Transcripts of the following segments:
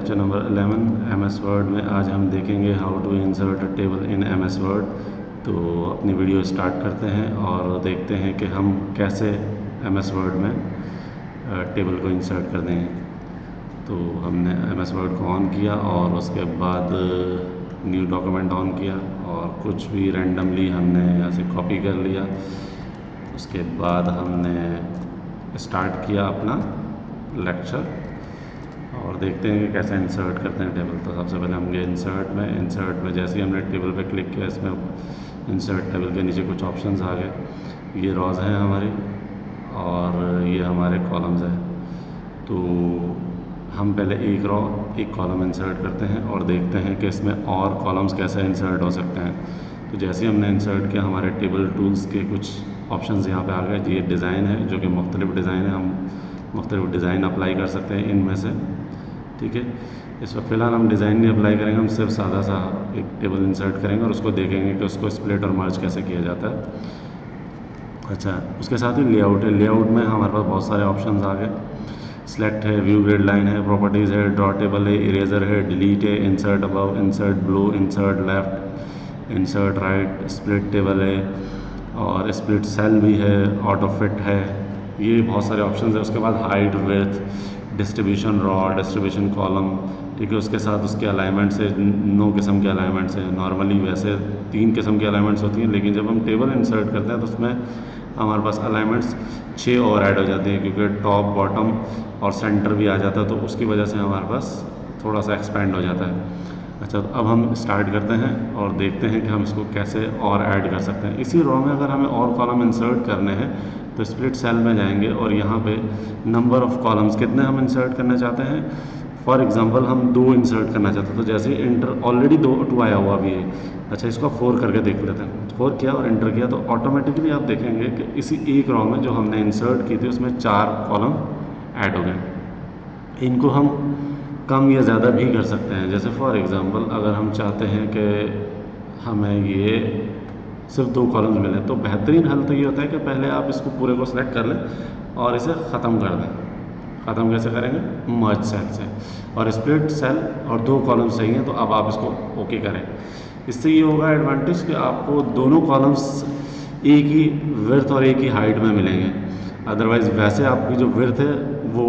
Lecture number 11 MS word में आज हम देखेंगे how to insert a table in MS Word. तो अपनी वीडियो स्टार्ट करते हैं और देखते हैं कि हम कैसे एमएस वर्ड में टेबल को इंसर्ट कर देंगे। तो हमने एमएस वर्ड को ऑन किया और उसके बाद न्यू डॉक्यूमेंट ऑन किया और कुछ भी रैंडमली हमने यहाँ से कॉपी कर लिया। उसके बाद हमने स्टार्ट किया अपना लेक्चर और देखते हैं कि कैसे इंसर्ट करते हैं टेबल। तो सबसे पहले हम गए इंसर्ट में जैसे ही हमने टेबल पे क्लिक किया, इसमें इंसर्ट टेबल के नीचे कुछ ऑप्शंस आ गए। ये रॉज हैं हमारी और ये हमारे कॉलम्स हैं। तो हम पहले एक रॉ एक कॉलम इंसर्ट करते हैं और देखते हैं कि इसमें और कॉलम्स कैसे इंसर्ट हो सकते हैं। तो जैसे ही हमने इंसर्ट किया, हमारे टेबल टूल्स के कुछ ऑप्शंस यहाँ पे आ गए। ये डिज़ाइन है जो कि मुख्तलिफ डिज़ाइन है, हम मुख्तलिफ डिज़ाइन अप्लाई कर सकते हैं इनमें से। ठीक है, इस वक्त फ़िलहाल हम डिज़ाइन नहीं अप्लाई करेंगे, हम सिर्फ सादा सा एक टेबल इंसर्ट करेंगे और उसको देखेंगे कि उसको स्प्लिट और मर्ज कैसे किया जाता है। अच्छा, उसके साथ ही लेआउट है। लेआउट में हमारे पास बहुत सारे ऑप्शंस आ गए। सेलेक्ट है, व्यू ग्रिड लाइन है, प्रॉपर्टीज़ है, ड्रॉ टेबल है, इरेजर है, डिलीट है, insert above, insert blow, insert left, insert right, split table है और स्प्लिट सेल भी है, ऑटो फिट है। ये बहुत सारे ऑप्शंस है। उसके बाद height, width, distribution raw, distribution column. ठीक है, उसके साथ उसके अलाइनमेंट्स है, 9 किस्म के अलाइनमेंट्स हैं। नॉर्मली वैसे 3 किस्म की अलाइनमेंट्स होती हैं, लेकिन जब हम टेबल इंसर्ट करते हैं तो उसमें हमारे पास अलाइनमेंट्स 6 और ऐड हो जाते हैं, क्योंकि टॉप, बॉटम और सेंटर भी आ जाता है, तो उसकी वजह से हमारे पास थोड़ा सा एक्सपेंड हो जाता है। अच्छा, तो अब हम स्टार्ट करते हैं और देखते हैं कि हम इसको कैसे और ऐड कर सकते हैं। इसी रॉ में अगर हमें और कॉलम इंसर्ट करने हैं तो स्प्लिट सेल में जाएंगे और यहाँ पे नंबर ऑफ़ कॉलम्स कितने हम इंसर्ट करना चाहते हैं। फॉर एग्जांपल हम 2 इंसर्ट करना चाहते हैं, तो जैसे इंटर ऑलरेडी 2 आया हुआ भी है। अच्छा, इसको 4 करके देख लेते हैं। 4 किया और इंटर किया तो ऑटोमेटिकली आप देखेंगे कि इसी एक रॉ में जो हमने इंसर्ट की थी उसमें 4 कॉलम ऐड हो गए। इनको हम कम या ज़्यादा भी कर सकते हैं। जैसे फॉर एग्ज़ाम्पल अगर हम चाहते हैं कि हमें ये सिर्फ 2 कॉलम्स मिले, तो बेहतरीन हल तो ये होता है कि पहले आप इसको पूरे को सिलेक्ट कर लें और इसे ख़त्म कर दें। ख़त्म कैसे करेंगे? मर्ज सेल से। और स्प्लिट सेल और 2 कॉलम्स चाहिए, तो अब आप इसको ओके करें। इससे ये होगा एडवांटेज कि आपको दोनों कॉलम्स एक ही विड्थ और एक ही हाइट में मिलेंगे। अदरवाइज़ वैसे आपकी जो विड्थ है वो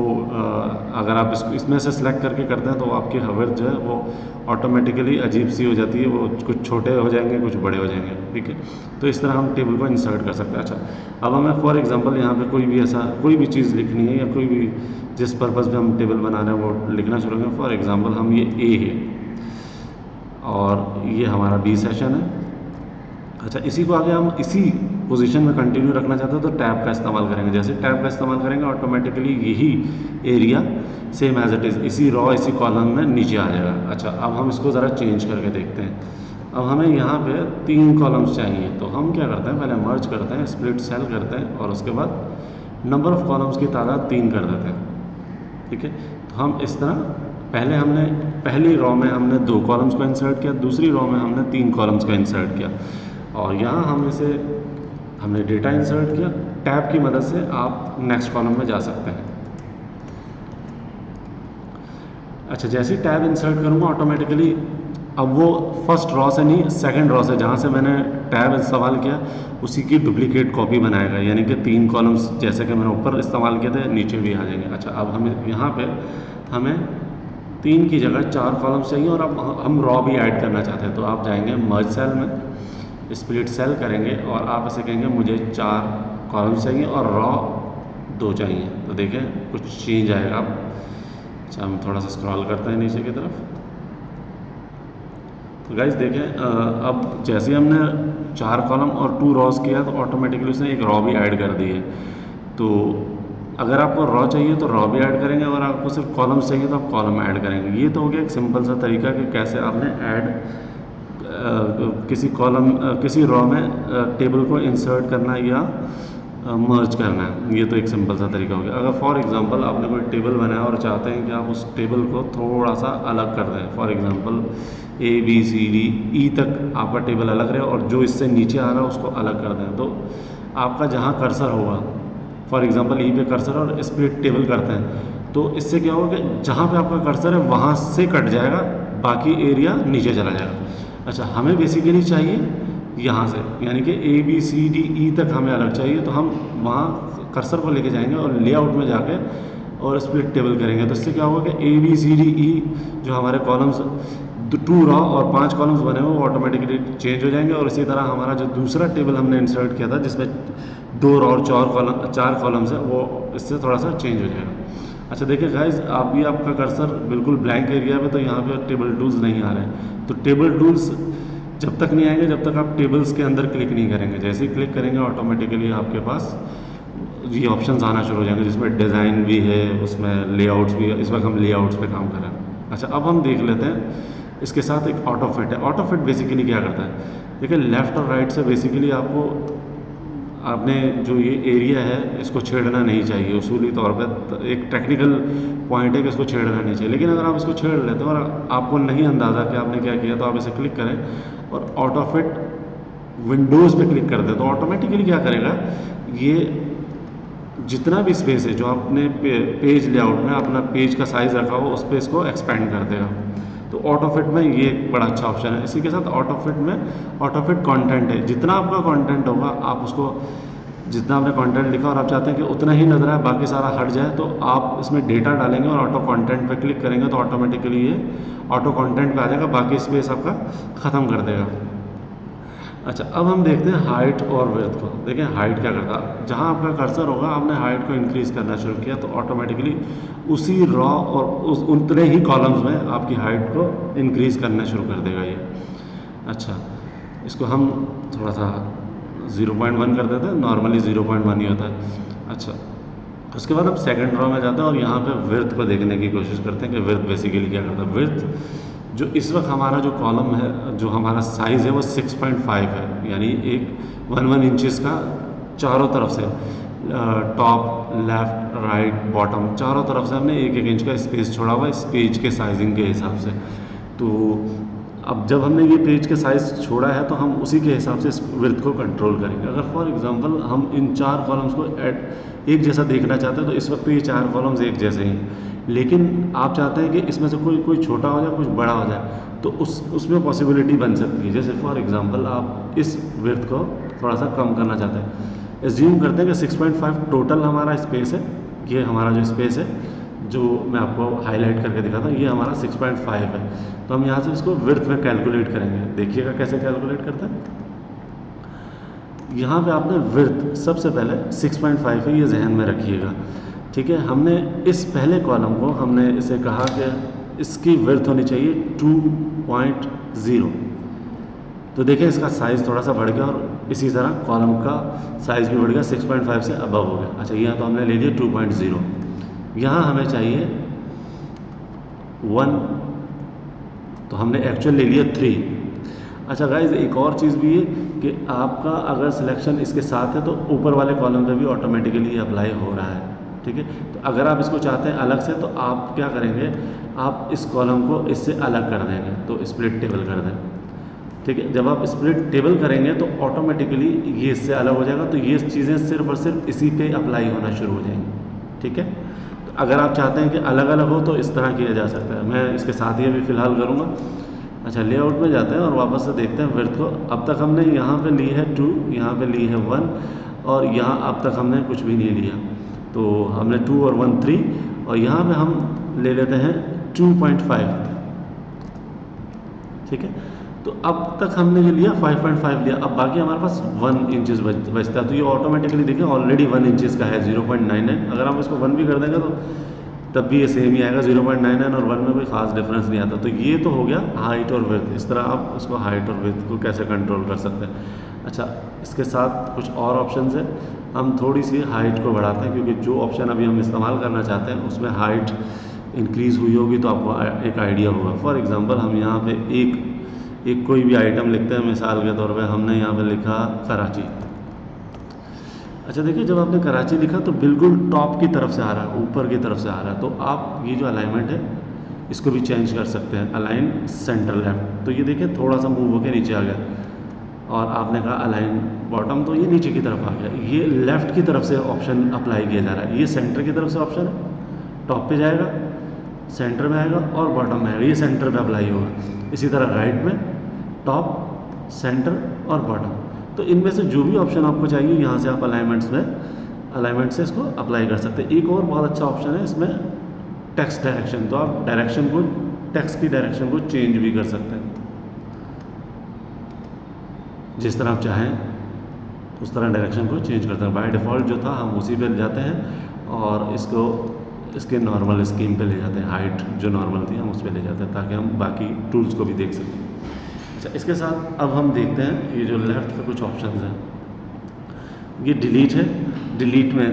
अगर आप इसमें से सिलेक्ट करके करते हैं तो आपकी विड्थ जो है वो ऑटोमेटिकली अजीब सी हो जाती है। वो कुछ छोटे हो जाएंगे, कुछ बड़े हो जाएंगे। ठीक है, तो इस तरह हम टेबल को इंसर्ट कर सकते हैं। अच्छा, अब हमें फॉर एग्जांपल यहाँ पे कोई भी ऐसा कोई भी चीज़ लिखनी है या कोई भी जिस पर्पज़ पे हम टेबल बना रहे हैं वो लिखना शुरू करेंगे। फॉर एग्जांपल हम ये ए है और ये हमारा बी सेशन है। अच्छा, इसी को आगे हम इसी पोजीशन में कंटिन्यू रखना चाहते हैं तो टैब का इस्तेमाल करेंगे। जैसे टैब का इस्तेमाल करेंगे ऑटोमेटिकली यही area same as it is इसी रॉ इसी कॉलम में नीचे आ जाएगा। अच्छा, अब हम इसको ज़रा चेंज करके देखते हैं। अब हमें यहाँ पे 3 कॉलम्स चाहिए, तो हम क्या करते हैं, पहले मर्ज करते हैं, स्प्लिट सेल करते हैं और उसके बाद नंबर ऑफ़ कॉलम्स की तादाद 3 कर देते हैं। ठीक है, तो हम इस तरह पहली रॉ में हमने 2 कॉलम्स को इंसर्ट किया, दूसरी रॉ में हमने 3 कॉलम्स को इंसर्ट किया और यहाँ हमने डेटा इंसर्ट किया। टैब की मदद से आप नेक्स्ट कॉलम में जा सकते हैं। अच्छा, जैसे ही टैब इंसर्ट करूँगा ऑटोमेटिकली अब वो फर्स्ट रॉ से नहीं, सेकंड रॉ से जहाँ से मैंने टैब इस्तेमाल किया उसी की डुप्लीकेट कॉपी बनाएगा, यानी कि 3 कॉलम्स जैसे कि मैंने ऊपर इस्तेमाल किए थे नीचे भी आ जाएंगे। अच्छा, अब हमें यहाँ पे हमें 3 की जगह 4 कॉलम्स चाहिए और अब हम रॉ भी ऐड करना चाहते हैं, तो आप जाएंगे मर्ज सेल में, स्प्लिट सेल करेंगे और आप ऐसे कहेंगे मुझे 4 कॉलम्स चाहिए और रॉ 2 चाहिए। तो देखें कुछ चेंज आएगा अब। अच्छा, हम थोड़ा सा स्क्रॉल करते हैं नीचे की तरफ। तो गाइस देखें, अब जैसे ही हमने 4 कॉलम और 2 रॉज किया तो ऑटोमेटिकली उसने एक रॉ भी ऐड कर दी है। तो अगर आपको रॉ चाहिए तो रॉ भी ऐड करेंगे और आपको सिर्फ कॉलम्स चाहिए तो आप कॉलम ऐड करेंगे। ये तो हो गया एक सिंपल सा तरीका कि कैसे आपने किसी रॉ में टेबल को इंसर्ट करना या मर्ज करना है। ये तो एक सिंपल सा तरीका हो गया। अगर फॉर एग्जांपल आपने कोई टेबल बनाया और चाहते हैं कि आप उस टेबल को थोड़ा सा अलग कर दें, फॉर एग्जांपल ABCDE तक आपका टेबल अलग रहे और जो इससे नीचे आ रहा है उसको अलग कर दें, तो आपका जहाँ कर्सर होगा, फॉर एग्जांपल E पे कर्सर और स्प्लिट टेबल करते हैं तो इससे क्या होगा कि जहाँ पे आपका कर्सर है वहाँ से कट जाएगा, बाकी एरिया नीचे चला जाएगा। अच्छा, हमें बेसिकली चाहिए यहाँ से, यानी कि A B C D E तक हमें अलग चाहिए, तो हम वहाँ कर्सर को लेके जाएंगे और लेआउट में जाके और स्प्लिट टेबल करेंगे। तो इससे क्या होगा कि A B C D E जो हमारे कॉलम्स 2 रॉ और 5 कॉलम्स बने हुए वो ऑटोमेटिकली चेंज हो जाएंगे। और इसी तरह हमारा जो दूसरा टेबल हमने इंसर्ट किया था जिसमें 2 रॉ और 4 कॉलम्स है, वो इससे थोड़ा सा चेंज हो जाएगा। अच्छा देखिए गाइज, आप भी आपका कर्सर बिल्कुल ब्लैंक एरिया में, तो यहाँ पे टेबल टूल्स नहीं आ रहे हैं। तो टेबल टूल्स जब तक नहीं आएंगे जब तक आप टेबल्स के अंदर क्लिक नहीं करेंगे। जैसे ही क्लिक करेंगे ऑटोमेटिकली आपके पास ये ऑप्शंस आना शुरू हो जाएंगे, जिसमें डिज़ाइन भी है, उसमें लेआउट्स भी है। इस वक्त हम लेआउट्स पे काम कर रहे हैं। अच्छा, अब हम देख लेते हैं इसके साथ एक ऑटो फिट है। ऑटो फिट बेसिकली क्या करता है, देखिए लेफ़्ट और राइट से बेसिकली आपको आपने जो ये एरिया है इसको छेड़ना नहीं चाहिए। उसूली तौर पे एक टेक्निकल पॉइंट है कि इसको छेड़ना नहीं चाहिए, लेकिन अगर आप इसको छेड़ लेते हो और आपको नहीं अंदाज़ा कि आपने क्या किया, तो आप इसे क्लिक करें और ऑटो फिट विंडोज़ पे क्लिक कर दें, तो ऑटोमेटिकली क्या करेगा, ये जितना भी स्पेस है जो आपने पेज लेआउट में अपना पेज का साइज़ रखा हो उस पर इसको एक्सपेंड कर देगा। तो ऑटो फिट में ये एक बड़ा अच्छा ऑप्शन है। इसी के साथ ऑटो फिट में ऑटो फिट कंटेंट है। जितना आपका कंटेंट होगा आप उसको, जितना आपने कंटेंट लिखा और आप चाहते हैं कि उतना ही नजर आए बाकी सारा हट जाए, तो आप इसमें डेटा डालेंगे और ऑटो कंटेंट पे क्लिक करेंगे तो ऑटोमेटिकली ये ऑटो कंटेंट पे आ जाएगा, बाकी स्पेस आपका ख़त्म कर देगा। अच्छा, अब हम देखते हैं हाइट और विड्थ को। देखिए हाइट क्या करता है, जहाँ आपका कर्सर होगा आपने हाइट को इंक्रीज़ करना शुरू किया तो ऑटोमेटिकली उसी रॉ और उस उतने ही कॉलम्स में आपकी हाइट को इंक्रीज़ करना शुरू कर देगा ये। अच्छा, इसको हम थोड़ा सा 0.1 कर देते हैं, नॉर्मली 0.1 ही होता है। अच्छा, उसके बाद हम सेकंड रॉ में जाते हैं और यहाँ पे विड्थ को देखने की कोशिश करते हैं कि विड्थ बेसिकली क्या करता है। विड्थ जो इस वक्त हमारा जो कॉलम है, जो हमारा साइज़ है वो 6.5 है, यानी एक 1 इंचज़ का चारों तरफ से टॉप लेफ़्ट राइट बॉटम चारों तरफ से हमने 1 इंच का स्पेस छोड़ा हुआ है इस पेज के साइजिंग के हिसाब से। तो अब जब हमने ये पेज के साइज़ छोड़ा है तो हम उसी के हिसाब से इस विड्थ को कंट्रोल करेंगे। अगर फॉर एग्जांपल हम इन 4 कॉलम्स को एक जैसा देखना चाहते हैं तो इस वक्त ये 4 कॉलम्स एक जैसे ही, लेकिन आप चाहते हैं कि इसमें से कोई छोटा हो जाए, कुछ बड़ा हो जाए, तो उसमें पॉसिबिलिटी बन सकती है। जैसे फॉर एग्जांपल आप इस विड्थ को थोड़ा सा कम करना चाहते हैं। एज्यूम करते हैं कि 6.5 टोटल हमारा स्पेस है। ये हमारा जो स्पेस है जो मैं आपको हाईलाइट करके दिखाता हूँ, ये हमारा 6.5 है। तो हम यहाँ से इसको विड्थ में कैलकुलेट करेंगे। देखिएगा कैसे कैलकुलेट करते हैं। यहाँ पे आपने विड्थ सबसे पहले 6.5 है, ये जहन में रखिएगा, ठीक है। हमने इस पहले कॉलम को हमने इसे कहा कि इसकी विड्थ होनी चाहिए 2.0। तो देखिए इसका साइज़ थोड़ा सा बढ़ गया और इसी तरह कॉलम का साइज़ भी बढ़ गया, 6.5 से अबव हो गया। अच्छा, यहाँ तो हमने ले लिया 2.0, यहाँ हमें चाहिए 1, तो हमने एक्चुअल ले लिया 3। अच्छा गाइज, एक और चीज़ भी है कि आपका अगर सिलेक्शन इसके साथ है तो ऊपर वाले कॉलम पे भी ऑटोमेटिकली अप्लाई हो रहा है, ठीक है। तो अगर आप इसको चाहते हैं अलग से तो आप क्या करेंगे, आप इस कॉलम को इससे अलग कर देंगे, तो स्प्लिट टेबल कर दें, ठीक है। जब आप स्प्लिट टेबल करेंगे तो ऑटोमेटिकली ये इससे अलग हो जाएगा, तो ये चीज़ें सिर्फ और सिर्फ इसी पे अप्लाई होना शुरू हो जाएंगी, ठीक है। तो अगर आप चाहते हैं कि अलग अलग हो तो इस तरह किया जा सकता है। मैं इसके साथ ही अभी फ़िलहाल करूँगा। अच्छा, लेआउट में जाते हैं और वापस से देखते हैं विड्थ को। अब तक हमने यहाँ पे ली है 2, यहाँ पे ली है 1 और यहाँ अब तक हमने कुछ भी नहीं लिया। तो हमने 2 और 1 3 और यहाँ पे हम ले लेते हैं 2.5, ठीक है। तो अब तक हमने ये लिया 5.5 लिया, अब बाकी हमारे पास 1 इंचज़ बचता है। तो ये ऑटोमेटिकली देखिए ऑलरेडी 1 इंचज़ का है 0.99। अगर हम इसको 1 भी कर देंगे तो तब भी ये सेम ही आएगा, 0.99 और 1 में कोई ख़ास डिफरेंस नहीं आता। तो ये तो हो गया हाइट और विड्थ। इस तरह आप उसको हाइट और विड्थ को कैसे कंट्रोल कर सकते हैं। अच्छा, इसके साथ कुछ और ऑप्शंस है। हम थोड़ी सी हाइट को बढ़ाते हैं क्योंकि जो ऑप्शन अभी हम इस्तेमाल करना चाहते हैं उसमें हाइट इंक्रीज़ हुई होगी तो आपको एक आइडिया होगा। फॉर एग्ज़ाम्पल हम यहाँ पर एक कोई भी आइटम लिखते हैं। मिसाल के तौर पे हमने यहाँ पे लिखा कराची। अच्छा देखिए, जब आपने कराची लिखा तो बिल्कुल टॉप की तरफ से आ रहा है, ऊपर की तरफ से आ रहा है। तो आप ये जो अलाइनमेंट है इसको भी चेंज कर सकते हैं, अलाइन सेंटर लेफ्ट। तो ये देखिए थोड़ा सा मूव होकर नीचे आ गया। और आपने कहा अलाइन बॉटम, तो ये नीचे की तरफ आ गया। ये लेफ़्ट की तरफ से ऑप्शन अप्लाई किया जा रहा है, ये सेंटर की तरफ से ऑप्शन है, टॉप पे जाएगा, सेंटर में आएगा और बॉटम में आएगा, ये सेंटर पे अप्लाई होगा। इसी तरह राइट में टॉप, सेंटर और बॉटम। तो इनमें से जो भी ऑप्शन आपको चाहिए यहाँ से आप अलाइनमेंट से इसको अप्लाई कर सकते हैं। एक और बहुत अच्छा ऑप्शन है इसमें टेक्स्ट डायरेक्शन, तो आप टेक्स्ट की डायरेक्शन को चेंज भी कर सकते हैं, जिस तरह आप चाहें उस तरह डायरेक्शन को चेंज करते हैं। बाय डिफ़ॉल्ट जो था हम उसी पे ले जाते हैं और इसको इसके नॉर्मल स्कीम पे ले जाते हैं, हाइट जो नॉर्मल थी हम उस पे ले जाते हैं ताकि हम बाकी टूल्स को भी देख सकें। अच्छा, इसके साथ अब हम देखते हैं ये जो लेफ़्ट पे कुछ ऑप्शन हैं, ये डिलीट है। डिलीट में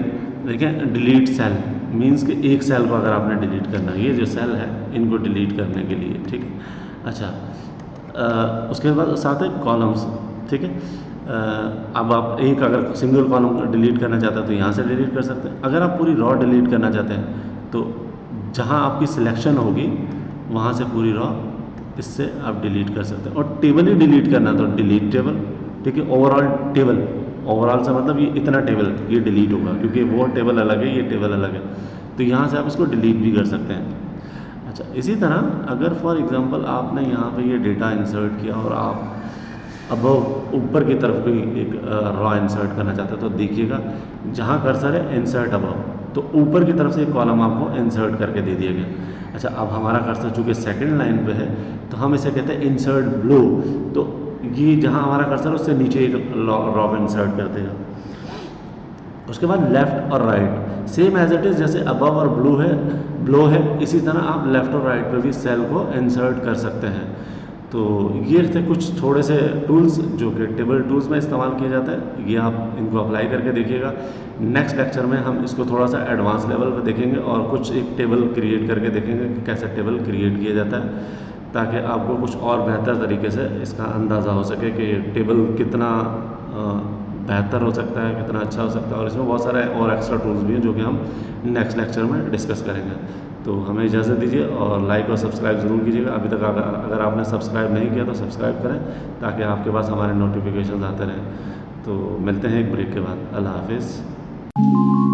देखें, डिलीट सेल मीन्स कि एक सेल को अगर आपने डिलीट करना है, ये जो सेल है इनको डिलीट करने के लिए, ठीक है। अच्छा, उसके बाद साथ है कॉलम्स, ठीक है। अब आप एक अगर सिंगल कॉलम डिलीट करना चाहते हैं तो यहाँ से डिलीट कर सकते हैं। अगर आप पूरी रॉ डिलीट करना चाहते हैं तो जहाँ आपकी सिलेक्शन होगी वहाँ से पूरी रॉ इससे आप डिलीट कर सकते हैं। और टेबल ही डिलीट करना है तो डिलीट टेबल, ठीक है। ओवरऑल टेबल, ओवरऑल से मतलब ये इतना टेबल ये डिलीट होगा क्योंकि वो टेबल अलग है, ये टेबल अलग है, तो यहाँ से आप इसको डिलीट भी कर सकते हैं। अच्छा, इसी तरह अगर फॉर एग्जांपल आपने यहाँ पे ये डेटा इंसर्ट किया और आप अब ऊपर की तरफ कोई एक रॉ इंसर्ट करना चाहते हैं तो देखिएगा जहाँ कर्सर है इंसर्ट अबव, तो ऊपर की तरफ से एक कॉलम आपको इंसर्ट करके दे दिया गया। अच्छा, अब हमारा कर्सर चूँकि सेकंड लाइन पे है तो हम इसे कहते हैं इंसर्ट ब्लो, तो ये जहाँ हमारा कर्सर है उससे नीचे एक रॉ इंसर्ट कर देगा। उसके बाद लेफ़्ट और right same as it is, जैसे अबव और ब्लो है इसी तरह आप लेफ़्ट और राइट पे भी सेल को इंसर्ट कर सकते हैं। तो ये थे कुछ थोड़े से टूल्स जो कि टेबल टूल्स में इस्तेमाल किए जाते हैं, ये आप इनको अप्लाई करके देखिएगा। नेक्स्ट लेक्चर में हम इसको थोड़ा सा एडवांस लेवल पे देखेंगे और कुछ एक टेबल क्रिएट करके देखेंगे कि कैसे टेबल क्रिएट किया जाता है, ताकि आपको कुछ और बेहतर तरीके से इसका अंदाज़ा हो सके कि टेबल कितना बेहतर हो सकता है, कितना अच्छा हो सकता है। और इसमें बहुत सारे और एक्स्ट्रा टूल्स भी हैं जो कि हम नेक्स्ट लेक्चर में डिस्कस करेंगे। तो हमें इजाज़त दीजिए और लाइक और सब्सक्राइब ज़रूर कीजिएगा। अभी तक अगर आपने सब्सक्राइब नहीं किया तो सब्सक्राइब करें ताकि आपके पास हमारे नोटिफिकेशन आते रहें। तो मिलते हैं एक ब्रेक के बाद। अल्लाह हाफिज़।